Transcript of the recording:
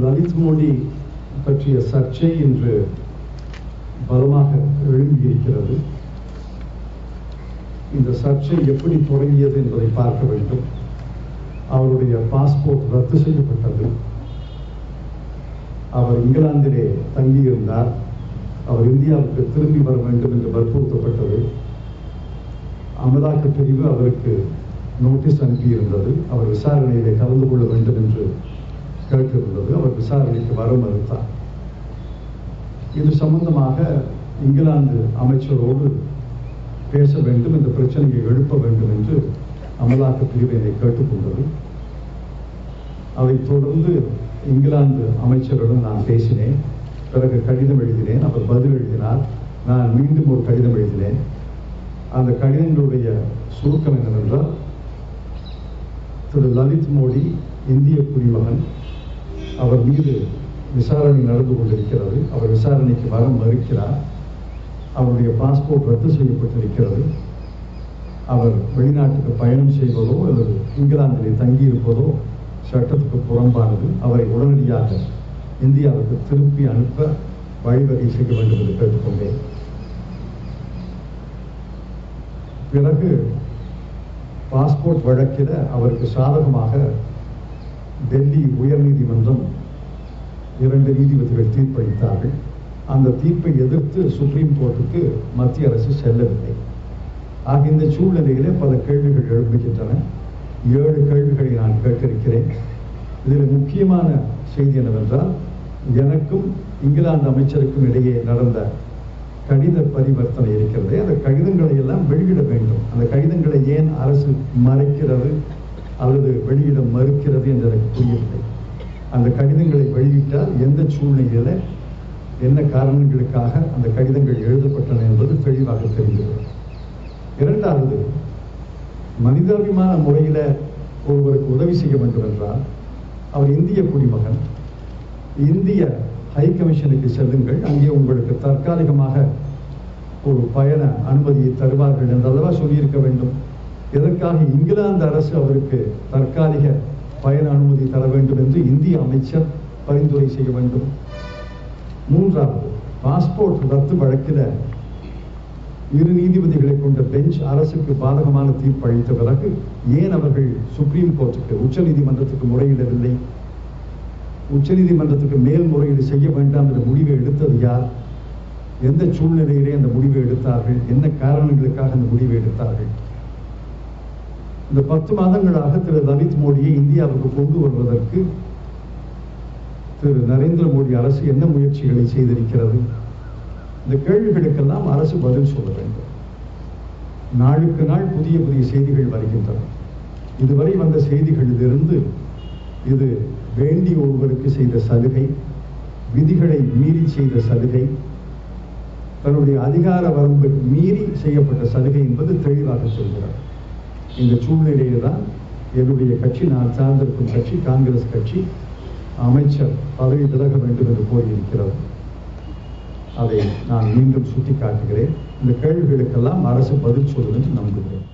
லலித் மோடி பற்றிய சர்ச்சை இன்று பலமாக எழும்பியிருக்கிறது. இந்த சர்ச்சை எப்படி தொடங்கியது என்பதை பார்க்க வேண்டும். அவருடைய பாஸ்போர்ட் ரத்து செய்யப்பட்டது. அவர் இங்கிலாந்திலே தங்கியிருந்தார். அவர் இந்தியாவுக்கு திரும்பி வர வேண்டும் என்று வற்புறுத்தப்பட்டது. அமலாக்க பிரிவு அவருக்கு நோட்டீஸ் அனுப்பியிருந்தது. அவர் விசாரணையிலே கலந்து கொள்ள வேண்டும் என்று கேட்டிருந்தது. அவர் விசாரணைக்கு வர மறுத்தார். இது சம்பந்தமாக இங்கிலாந்து அமைச்சரோடு பேச வேண்டும், இந்த பிரச்சனையை எழுப்ப வேண்டும் என்று அமலாக்க பிரிவு என்னை கேட்டுக்கொண்டது. அதைத் தொடர்ந்து இங்கிலாந்து அமைச்சரிடம் நான் பேசினேன். பிறகு கடிதம் எழுதினேன். அவர் பதில் எழுதினார். நான் மீண்டும் ஒரு கடிதம் எழுதினேன். அந்த கடிதங்களுடைய சுருக்கம் என்னவென்றால், திரு லலித் மோடி இந்திய குடிமகன். அவர் மீது விசாரணை நடந்து கொண்டிருக்கிறது. அவர் விசாரணைக்கு வர மறுக்கிறார். அவருடைய பாஸ்போர்ட் ரத்து செய்யப்பட்டிருக்கிறது. அவர் வெளிநாட்டுக்கு பயணம் செய்வதோ அல்லது இங்கிலாந்திலே தங்கியிருப்பதோ சட்டத்துக்கு புறம்பானது. அவரை உடனடியாக இந்தியாவுக்கு திருப்பி அனுப்ப வழிவகை செய்ய வேண்டும் என்று கேட்டுக்கொண்டேன். பிறகு பாஸ்போர்ட் வழக்கில் அவருக்கு சாதகமாக டெல்லி உயர்நீதிமன்றம் 2 நீதிபதிகள் தீர்ப்பளித்தார்கள். அந்த தீர்ப்பை எதிர்த்து சுப்ரீம் கோர்ட்டுக்கு மத்திய அரசு செல்லவில்லை. ஆக இந்த சூழ்நிலையிலே பல கேள்விகள் எழுப்புகின்றன. 7 கேள்விகளை நான் கேட்டிருக்கிறேன். இதில் முக்கியமான செய்தி என்னவென்றால், எனக்கும் இங்கிலாந்து அமைச்சருக்கும் இடையே நடந்த கடித பரிவர்த்தனை இருக்கிறது. அந்த கடிதங்களை எல்லாம் வெளியிட வேண்டும். அந்த கடிதங்களை ஏன் அரசு மறைக்கிறது அல்லது வெளியிட மறுக்கிறது என்று எனக்கு புரியவில்லை. அந்த கடிதங்களை வெளியிட்டால் எந்த சூழ்நிலையில என்ன காரணங்களுக்காக அந்த கடிதங்கள் எழுதப்பட்டன என்பது தெளிவாக தெரிகிறது. இரண்டாவது, மனிதாபிமான முறையில் ஒருவருக்கு உதவி செய்ய வேண்டும் என்றால் அவர் இந்திய குடிமகன். இந்திய ஹை கமிஷனுக்கு செல்லுங்கள், அங்கே உங்களுக்கு தற்காலிகமாக ஒரு பயண அனுமதியை தருவார்கள் என்றல்லவா சொல்லியிருக்க வேண்டும். இதற்காக இங்கிலாந்து அரசு அவருக்கு தற்காலிக பயண அனுமதி தர வேண்டும் என்று இந்திய அமைச்சர் பரிந்துரை செய்ய வேண்டும். மூன்றாவது, பாஸ்போர்ட் ரத்து வழக்கில் 2 நீதிபதிகளை கொண்ட பெஞ்ச் அரசுக்கு பாதகமான தீர்ப்பு அளித்த பிறகு ஏன் அவர்கள் சுப்ரீம் கோர்ட்டுக்கு, உச்ச நீதிமன்றத்துக்கு முறையிடவில்லை? உச்ச நீதிமன்றத்துக்கு மேல்முறையீடு செய்ய வேண்டாம் என்ற முடிவை எடுத்தது யார்? எந்த சூழ்நிலையிலே அந்த முடிவை எடுத்தார்கள்? என்ன காரணங்களுக்காக அந்த முடிவை எடுத்தார்கள்? இந்த 10 மாதங்களாக திரு லலித் மோடியை இந்தியாவுக்கு கொண்டு வருவதற்கு திரு நரேந்திர மோடி அரசு என்ன முயற்சிகளை செய்திருக்கிறது? இந்த கேள்விகளுக்கெல்லாம் அரசு பதில் சொல்ல வேண்டும். நாளுக்கு நாள் புதிய புதிய செய்திகள் வருகின்றன. இதுவரை வந்த செய்திகளிலிருந்து இது வேண்டி ஒருவருக்கு செய்த சலுகை, விதிகளை மீறி செய்த சலுகை, தன்னுடைய அதிகார வரம்பு மீறி செய்யப்பட்ட சலுகை என்பது தெளிவாக சொல்கிறார். இந்த சூழ்நிலையில் தான் என்னுடைய கட்சி, நான் சார்ந்திருக்கும் கட்சி காங்கிரஸ் கட்சி, அமைச்சர் பதவி விலக வேண்டும் என்று கோரியிருக்கிறது. அதை நான் மீண்டும் சுட்டிக்காட்டுகிறேன். இந்த கேள்விகளுக்கெல்லாம் அரசு பதில் சொல்லும் என்று நம்புகிறேன்.